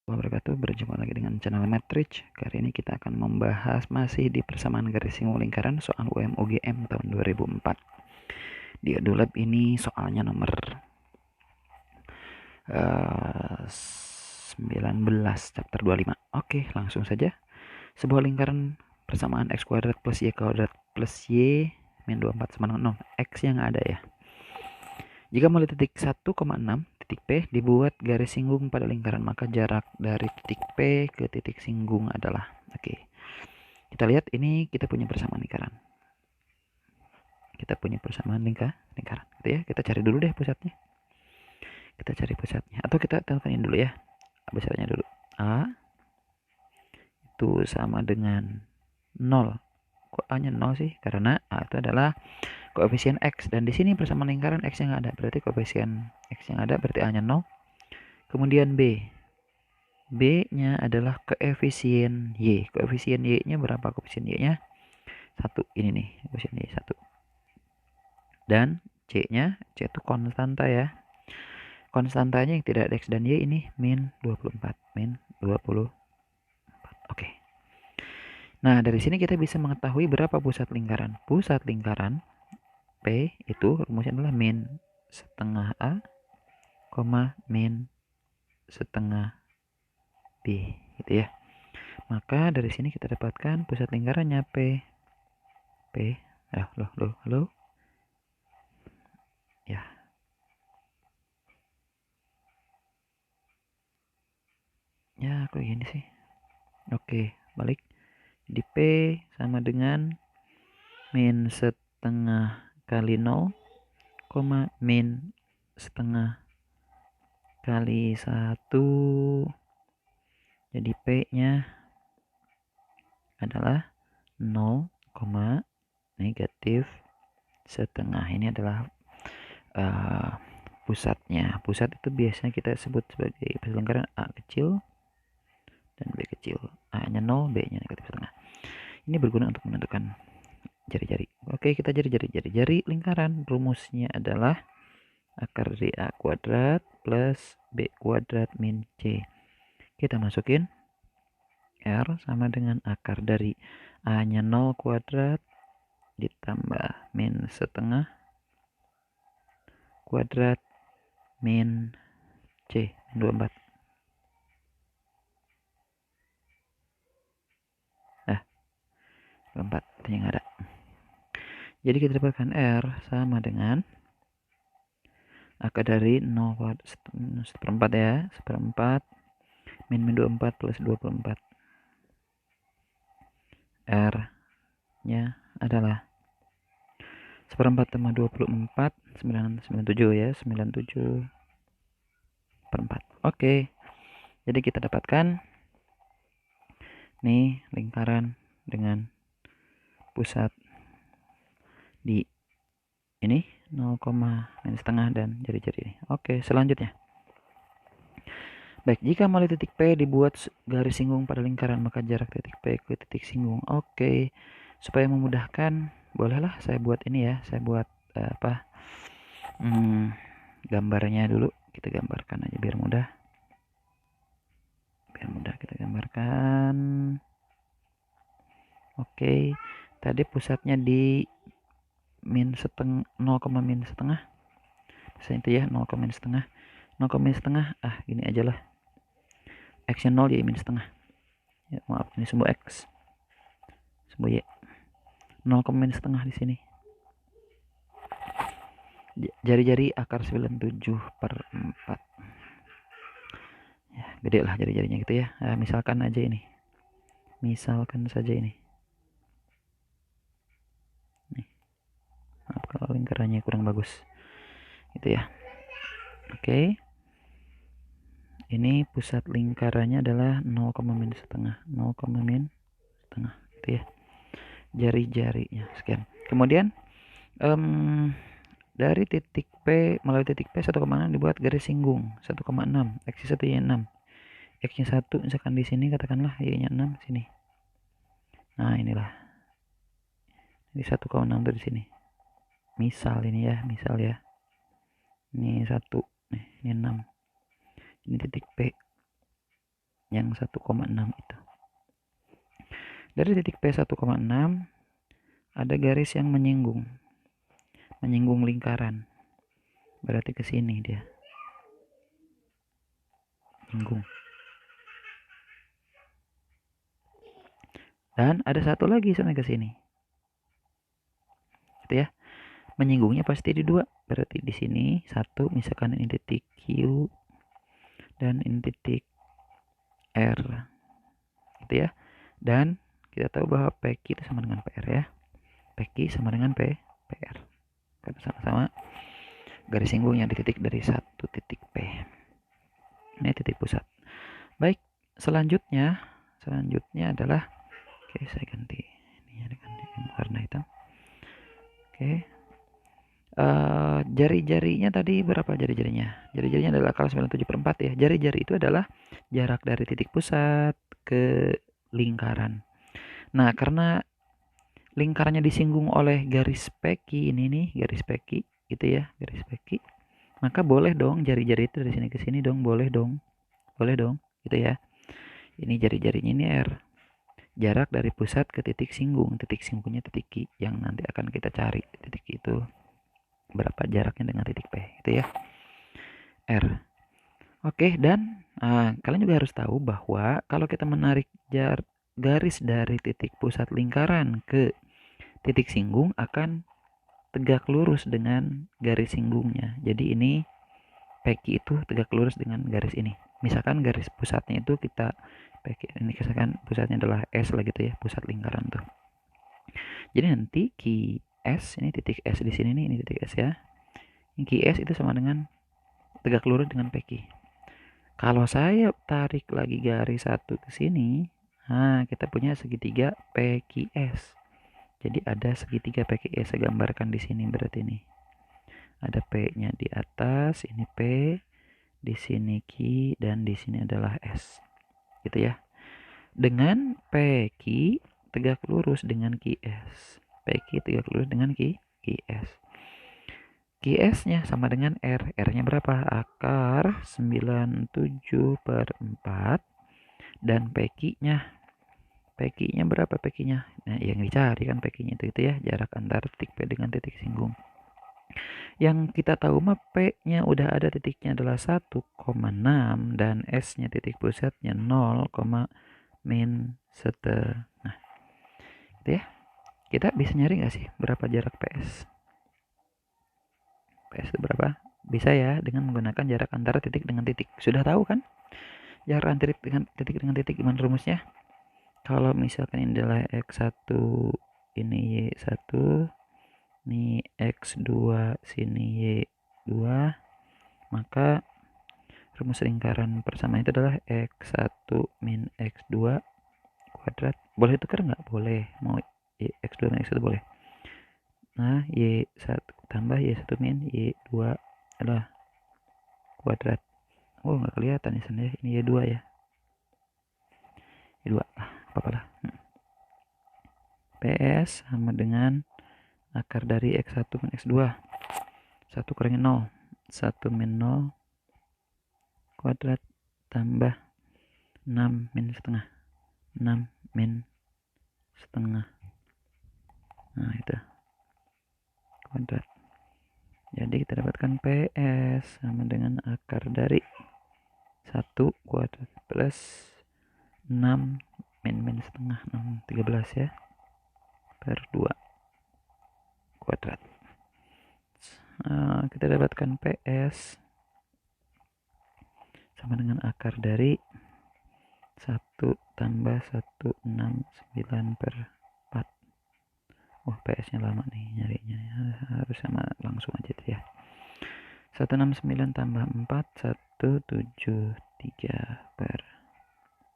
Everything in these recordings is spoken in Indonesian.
Wabarakatuh, berjumpa lagi dengan channel Matrix. Kali ini kita akan membahas masih di persamaan garis singgung lingkaran soal UM UGM tahun 2004. Di Edulab ini soalnya nomor 19 chapter 25. Oke, langsung saja. Sebuah lingkaran persamaan x kuadrat plus y kuadrat plus y min 24 sama dengan 0. X yang ada ya. Jika mulai titik 1,6 titik P dibuat garis singgung pada lingkaran, maka jarak dari titik P ke titik singgung adalah, kita lihat ini kita punya persamaan lingkaran. Kita punya persamaan lingkaran, gitu ya. Kita cari dulu deh pusatnya. Kita cari pusatnya atau kita tentuin dulu ya. Besarnya dulu. A itu sama dengan 0. Kok A-nya 0 sih? Karena A itu adalah koefisien X, dan di sini persamaan lingkaran X yang ada, berarti koefisien X yang ada berarti A-nya 0. Kemudian B-nya adalah koefisien Y. Koefisien Y-nya berapa? Koefisien Y-nya 1. Ini nih, koefisien Y 1. Dan C-nya, C itu konstanta ya. Konstantanya yang tidak ada X dan Y ini min 24. Min 24. Oke. Nah, dari sini kita bisa mengetahui berapa pusat lingkaran. Pusat lingkaran P itu rumusnya adalah min setengah A, min setengah B, gitu ya. Maka dari sini kita dapatkan pusat lingkarannya P. Halo. Ya. Ya, kok gini sih? Oke, balik. Di P sama dengan min setengah kali 0, min setengah kali 1. Jadi P-nya adalah 0, negatif setengah. Ini adalah pusatnya. Pusat itu biasanya kita sebut sebagai pusat lingkaran A kecil dan B kecil. A-nya 0, B-nya negatif setengah. Ini berguna untuk menentukan jari-jari. Oke, kita jari lingkaran. Rumusnya adalah akar dari A kuadrat plus B kuadrat min C. Kita masukin R sama dengan akar dari A-nya 0 kuadrat ditambah min setengah kuadrat min C, min 24. Nah, 24 yang ada. Jadi kita dapatkan R sama dengan akar dari 0 seperempat ya, seperempat min 24 plus 24. R nya adalah seperempat tambah 24, 97 ya, 97 per 4. Oke, jadi kita dapatkan nih lingkaran dengan pusat di ini 0, min setengah dan jari-jari ini. Oke, selanjutnya. Baik, jika mulai titik P dibuat garis singgung pada lingkaran, maka jarak titik P ke titik singgung. Oke, supaya memudahkan, bolehlah saya buat ini ya. Saya buat gambarnya dulu. Kita gambarkan aja biar mudah. Kita gambarkan. Oke, tadi pusatnya di min setengah 0, min setengah. Misalnya itu ya 0, min setengah. 0, min setengah. Gini aja lah. X-nya 0, Y min setengah. Ya, maaf, ini sumbu X. Sumbu Y. 0, min setengah di sini. Jari-jari akar 97 per 4. Ya, gede lah jari-jarinya gitu ya. Misalkan aja ini. Misalkan saja ini. Nih. Maaf kalau lingkarannya kurang bagus. Gitu ya. Oke. Ini pusat lingkarannya adalah 0, min setengah. 0, min setengah. Gitu ya. Jari-jarinya sekian. Kemudian dari titik P melalui titik P 1,6 dibuat garis singgung 1,6, X 1 Y 6. X-nya 1 misalkan di sini katakanlah, Y-nya 6 sini. Nah, inilah. Ini 1,6 dari sini. Misal ini ya, misal ya. Ini 1, nih, ini 6. Ini titik P. yang 1,6 itu. Dari titik P 1,6 ada garis yang menyinggung lingkaran. Berarti ke sini dia. Menyinggung. Dan ada satu lagi sampai ke sini. Gitu ya. Menyinggungnya pasti di 2. Berarti di sini 1, misalkan ini titik Q dan ini titik R. Gitu ya. Dan kita tahu bahwa PQ itu sama dengan PR ya. PQ sama dengan PR. Karena sama-sama garis singgungnya di titik dari satu titik P. Ini titik pusat. Baik, selanjutnya adalah, oke, saya ganti ini dengan warna hitam. Oke. Jari-jarinya tadi berapa jari-jarinya? Jari-jarinya adalah akar 97/4 ya. Jari-jari itu adalah jarak dari titik pusat ke lingkaran. Nah, karena lingkarannya disinggung oleh garis PQ ini nih, garis PQ gitu ya, garis PQ. Maka boleh dong jari-jari itu dari sini ke sini dong, boleh dong gitu ya. Ini jari-jarinya ini R. Jarak dari pusat ke titik singgungnya titik Q yang nanti akan kita cari titik itu berapa jaraknya dengan titik P itu ya, R. Oke, dan kalian juga harus tahu bahwa kalau kita menarik garis dari titik pusat lingkaran ke titik singgung akan tegak lurus dengan garis singgungnya. Jadi ini PQ itu tegak lurus dengan garis ini. Misalkan garis pusatnya itu kita PQ ini, misalkan pusatnya adalah S lah gitu ya, pusat lingkaran tuh. Jadi nanti QS ini titik S di sini nih, ini titik S ya. Ini QS itu sama dengan tegak lurus dengan PQ. Kalau saya tarik lagi garis satu ke sini, nah kita punya segitiga PQS. Jadi ada segitiga PQS, saya gambarkan di sini berarti ini. Ada P-nya di atas, ini P, di sini Q, dan di sini adalah S. Gitu ya. Dengan PQ tegak lurus dengan QS. PQ tegak lurus dengan QS. QS-nya sama dengan R. R-nya berapa? Akar 97/4. Dan PQ-nya berapa PQ-nya? Nah, yang dicari kan PQ-nya itu ya, jarak antara titik P dengan titik singgung. Yang kita tahu mah P-nya udah ada, titiknya adalah 1,6 dan S-nya titik pusatnya 0,-1. Nah, gitu ya. Kita bisa nyari nggak sih berapa jarak PS? PS itu berapa? Bisa ya dengan menggunakan jarak antara titik dengan titik. Sudah tahu kan? Jarak antara titik dengan titik gimana rumusnya? Kalau misalkan ini adalah X1, ini Y1, ini X2, sini Y2, maka rumus lingkaran persamaan itu adalah X1 min X2 kuadrat. Boleh tukar nggak? Boleh. Mau X2 min X1 boleh. Nah, Y1 tambah Y1 min Y2 adalah kuadrat. Oh, nggak kelihatan ya sana ya. Ini Y2 ya. Y2 lah, apa-apa lah. PS sama dengan akar dari X1 min X2. 1 kurangin 0. 1 min 0 kuadrat tambah 6 min setengah. 6 min setengah. Nah, itu kuadrat. Jadi kita dapatkan PS sama dengan akar dari 1 kuadrat plus 6 min setengah, 6, 13 ya, per 2 kuadrat. Kita dapatkan PS sama dengan akar dari 1 tambah 169 per 4. Wah, PS nya lama nih nyarinya ya. Harus sama langsung aja tuh ya. 169 tambah 4, 173 per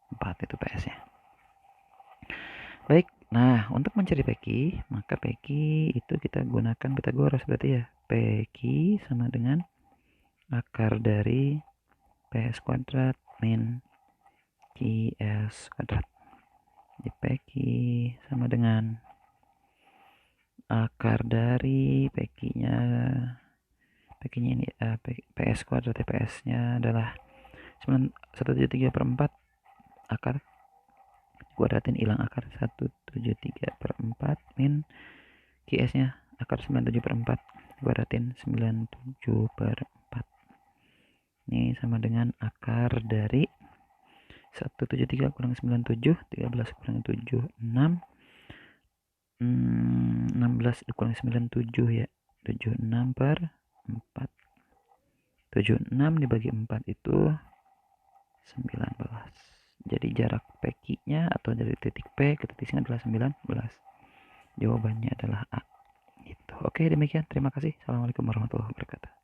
4 itu PS nya. Baik, nah untuk mencari PQ, maka PQ itu kita gunakan Pythagoras berarti ya. PQ sama dengan akar dari PS kuadrat min QS kuadrat. Jadi PQ sama dengan akar dari PQ-nya ini PS kuadrat, PS-nya adalah 173/4 akar kuadratin hilang akar 173/4 min QS nya akar 97/4 kuadratin 97/4. Ini sama dengan akar dari 173 kurang 97, 13 kurang 7, 6. 16 kurang 97 ya. 76/4. 76 dibagi 4 itu 19. Jadi jarak PQ-nya atau dari titik P ke titik sini adalah 19. Jawabannya adalah A. Gitu. Oke, demikian. Terima kasih. Assalamualaikum warahmatullahi wabarakatuh.